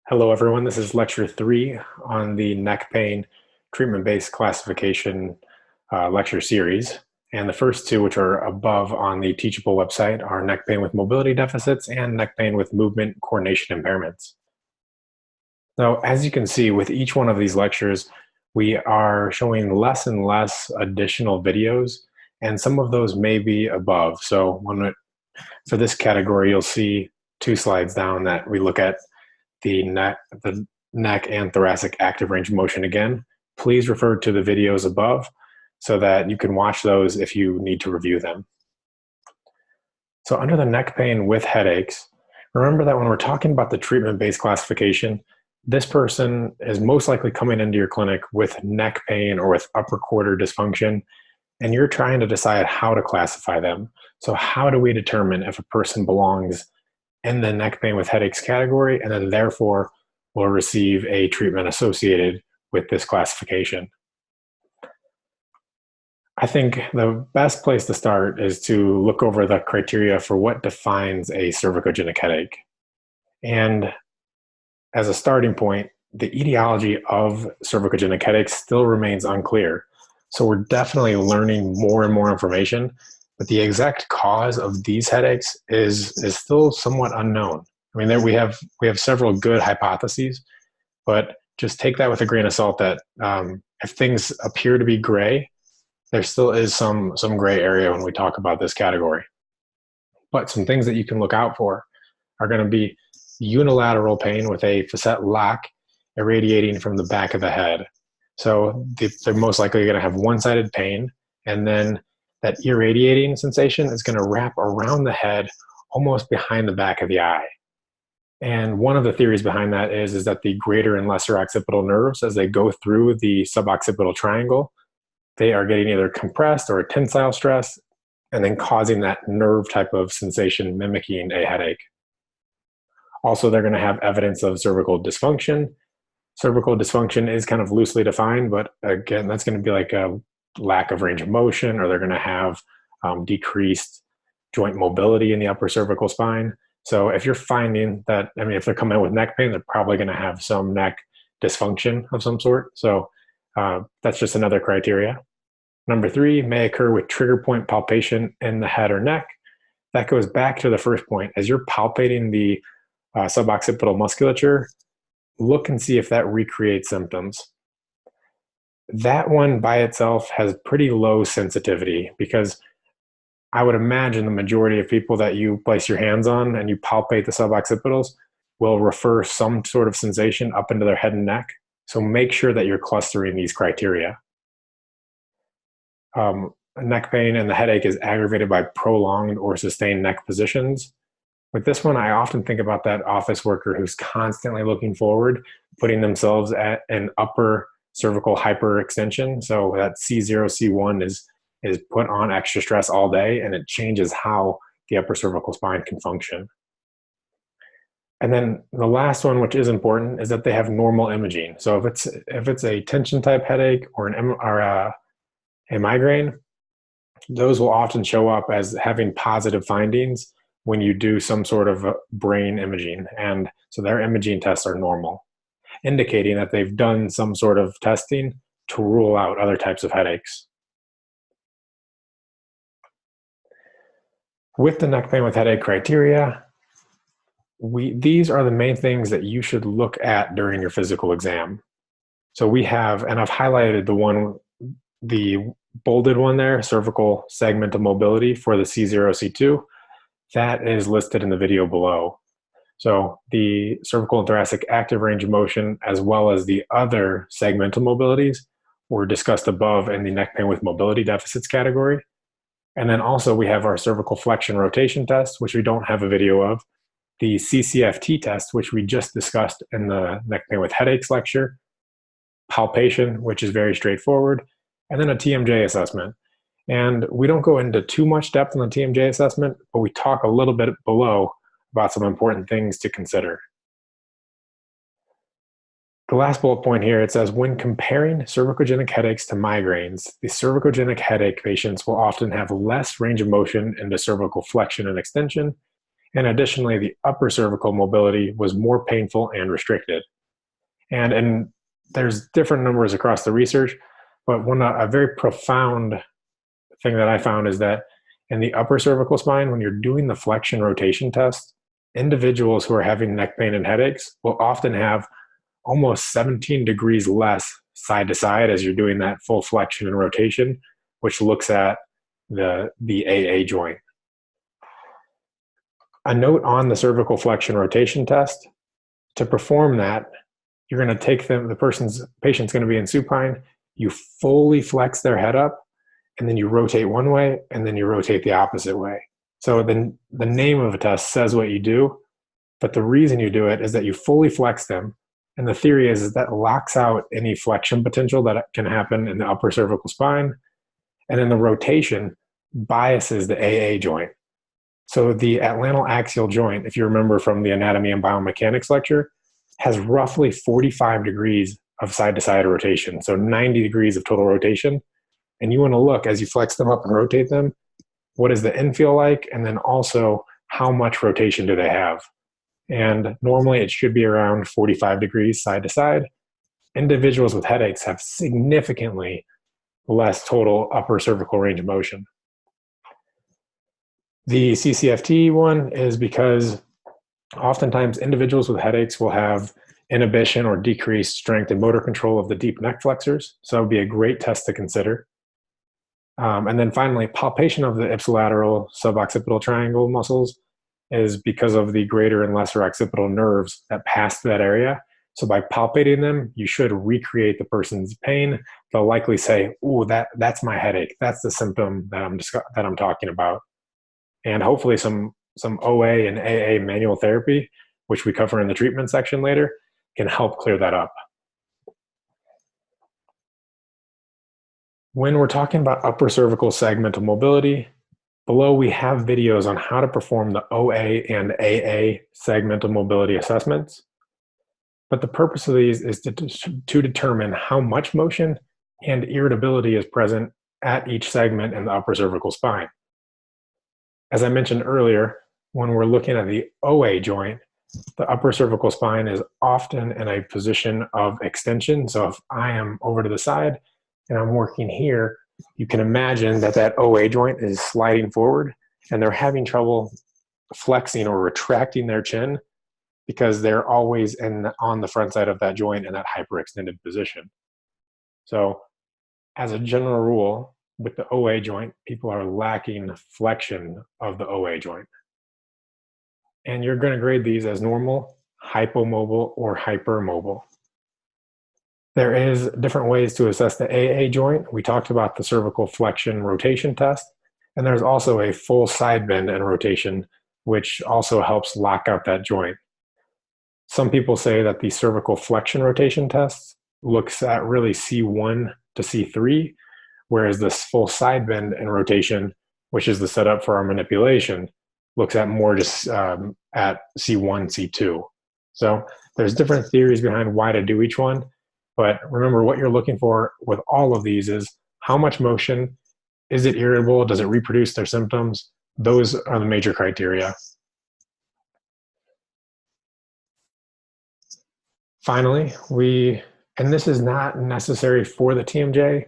Hello, everyone. This is lecture 3 on the neck pain treatment-based classification lecture series. And the first two, which are above on the Teachable website, are neck pain with mobility deficits and neck pain with movement coordination impairments. Now, as you can see, with each one of these lectures, we are showing less and less additional videos, and some of those may be above. So for this category, you'll see 2 slides down that we look at the neck and thoracic active range of motion again. Please refer to the videos above so that you can watch those if you need to review them. So under the neck pain with headaches, remember that when we're talking about the treatment-based classification, this person is most likely coming into your clinic with neck pain or with upper quarter dysfunction, and you're trying to decide how to classify them. So how do we determine if a person belongs in the neck pain with headaches category, and then therefore will receive a treatment associated with this classification? I think the best place to start is to look over the criteria for what defines a cervicogenic headache. And as a starting point, the etiology of cervicogenic headaches still remains unclear. So we're definitely learning more and more information, but the exact cause of these headaches is still somewhat unknown. I mean, we have several good hypotheses, but just take that with a grain of salt that if things appear to be gray, there still is some gray area when we talk about this category. But some things that you can look out for are going to be unilateral pain with a facet lock irradiating from the back of the head. So they're most likely going to have one-sided pain, and then that irradiating sensation is going to wrap around the head almost behind the back of the eye. And one of the theories behind that is that the greater and lesser occipital nerves, as they go through the suboccipital triangle, they are getting either compressed or a tensile stress, and then causing that nerve type of sensation mimicking a headache. Also, they're going to have evidence of cervical dysfunction. Cervical dysfunction is kind of loosely defined, but again, that's going to be like a lack of range of motion, or they're going to have decreased joint mobility in the upper cervical spine. So if you're finding that, I mean, if they're coming in with neck pain, they're probably going to have some neck dysfunction of some sort. So that's just another criteria. Number 3 may occur with trigger point palpation in the head or neck. That goes back to the first point. As you're palpating the suboccipital musculature, look and see if that recreates symptoms. That one by itself has pretty low sensitivity, because I would imagine the majority of people that you place your hands on and you palpate the suboccipitals will refer some sort of sensation up into their head and neck. So make sure that you're clustering these criteria. Neck pain and the headache is aggravated by prolonged or sustained neck positions. With this one, I often think about that office worker who's constantly looking forward, putting themselves at an upper cervical hyperextension. So that C0, C1 is put on extra stress all day, and it changes how the upper cervical spine can function. And then the last one, which is important, is that they have normal imaging. So if it's a tension type headache or a migraine, those will often show up as having positive findings when you do some sort of brain imaging. And so their imaging tests are normal, indicating that they've done some sort of testing to rule out other types of headaches. With the neck pain with headache criteria, these are the main things that you should look at during your physical exam. So we have, and I've highlighted the bolded one there, cervical segmental mobility for the C0, C2. That is listed in the video below. So the cervical and thoracic active range of motion, as well as the other segmental mobilities, were discussed above in the neck pain with mobility deficits category. And then also we have our cervical flexion rotation test, which we don't have a video of, the CCFT test, which we just discussed in the neck pain with headaches lecture, palpation, which is very straightforward, and then a TMJ assessment. And we don't go into too much depth on the TMJ assessment, but we talk a little bit below about some important things to consider. The last bullet point here, it says, when comparing cervicogenic headaches to migraines, the cervicogenic headache patients will often have less range of motion into cervical flexion and extension, And additionally, the upper cervical mobility was more painful and restricted. And there's different numbers across the research, but a very profound thing that I found is that in the upper cervical spine, when you're doing the flexion rotation test, individuals who are having neck pain and headaches will often have almost 17 degrees less side to side as you're doing that full flexion and rotation, which looks at the AA joint. A note on the cervical flexion rotation test: to perform that, you're going to take the patient's going to be in supine. You fully flex their head up, and then you rotate one way, and then you rotate the opposite way. So the name of a test says what you do, but the reason you do it is that you fully flex them. And the theory is that locks out any flexion potential that can happen in the upper cervical spine. And then the rotation biases the AA joint. So the atlantal axial joint, if you remember from the anatomy and biomechanics lecture, has roughly 45 degrees of side-to-side rotation, so 90 degrees of total rotation. And you want to look, as you flex them up and rotate them, what is the infill like, and then also how much rotation do they have? And normally it should be around 45 degrees side to side. Individuals with headaches have significantly less total upper cervical range of motion. The CCFT one is because oftentimes individuals with headaches will have inhibition or decreased strength and motor control of the deep neck flexors. So it would be a great test to consider. And then finally, palpation of the ipsilateral suboccipital triangle muscles is because of the greater and lesser occipital nerves that pass through that area. So by palpating them, you should recreate the person's pain. They'll likely say, "Ooh, that's my headache. That's the symptom that I'm talking about." And hopefully some OA and AA manual therapy, which we cover in the treatment section later, can help clear that up. When we're talking about upper cervical segmental mobility, below we have videos on how to perform the OA and AA segmental mobility assessments. But the purpose of these is to determine how much motion and irritability is present at each segment in the upper cervical spine. As I mentioned earlier, when we're looking at the OA joint, the upper cervical spine is often in a position of extension. So if I am over to the side and I'm working here, you can imagine that OA joint is sliding forward and they're having trouble flexing or retracting their chin because they're always on the front side of that joint in that hyperextended position. So as a general rule, with the OA joint, people are lacking flexion of the OA joint. And you're going to grade these as normal, hypomobile, or hypermobile. There is different ways to assess the AA joint. We talked about the cervical flexion rotation test, and there's also a full side bend and rotation, which also helps lock out that joint. Some people say that the cervical flexion rotation test looks at really C1 to C3, whereas this full side bend and rotation, which is the setup for our manipulation, looks at more just at C1, C2. So there's different theories behind why to do each one. But remember, what you're looking for with all of these is how much motion, is it irritable, does it reproduce their symptoms? Those are the major criteria. Finally, and this is not necessary for the TMJ,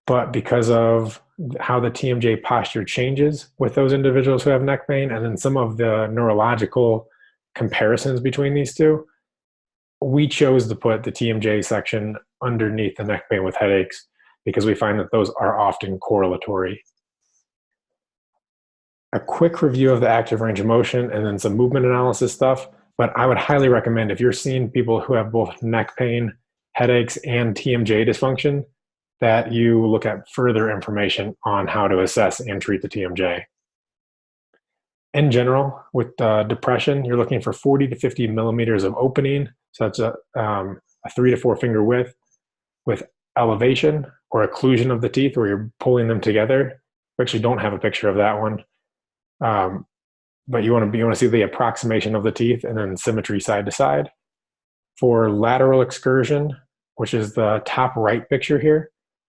but because of how the TMJ posture changes with those individuals who have neck pain, and then some of the neurological comparisons between these two, we chose to put the TMJ section underneath the neck pain with headaches because we find that those are often correlatory. A quick review of the active range of motion and then some movement analysis stuff, but I would highly recommend if you're seeing people who have both neck pain, headaches, and TMJ dysfunction, that you look at further information on how to assess and treat the TMJ. In general, with depression, you're looking for 40 to 50 millimeters of opening. So that's a 3 to 4 finger width with elevation or occlusion of the teeth where you're pulling them together. We actually don't have a picture of that one. But you want to see the approximation of the teeth and then symmetry side to side. For lateral excursion, which is the top right picture here,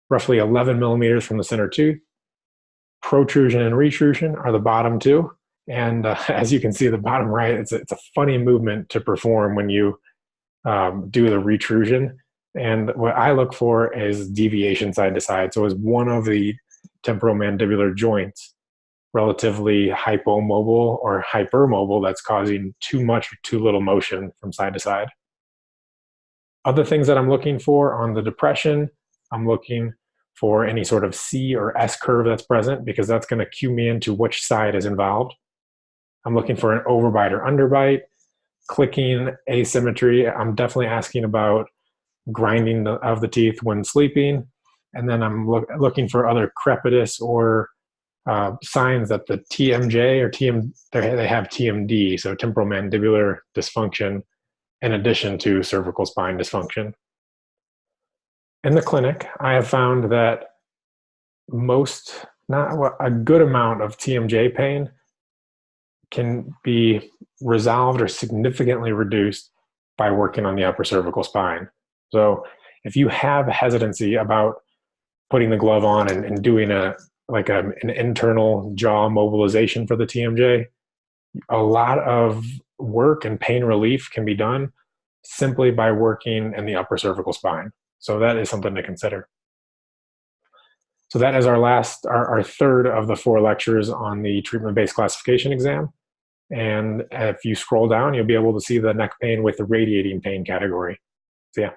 roughly 11 millimeters from the center tooth. Protrusion and retrusion are the bottom two. And as you can see, the bottom right, it's a funny movement to perform when you do the retrusion. And what I look for is deviation side to side. So is one of the temporomandibular joints relatively hypomobile or hypermobile that's causing too much or too little motion from side to side? Other things that I'm looking for on the depression, I'm looking for any sort of C or S curve that's present, because that's going to cue me into which side is involved. I'm looking for an overbite or underbite, clicking asymmetry. I'm definitely asking about grinding of the teeth when sleeping. And then I'm looking for other crepitus or signs that the TMJ or they have TMD, so temporomandibular dysfunction, in addition to cervical spine dysfunction. In the clinic, I have found that not a good amount of TMJ pain can be resolved or significantly reduced by working on the upper cervical spine. So if you have hesitancy about putting the glove on and doing an internal jaw mobilization for the TMJ, a lot of work and pain relief can be done simply by working in the upper cervical spine. So that is something to consider. So that is our third of the 4 lectures on the treatment-based classification exam. And if you scroll down, you'll be able to see the neck pain with the radiating pain category. So yeah.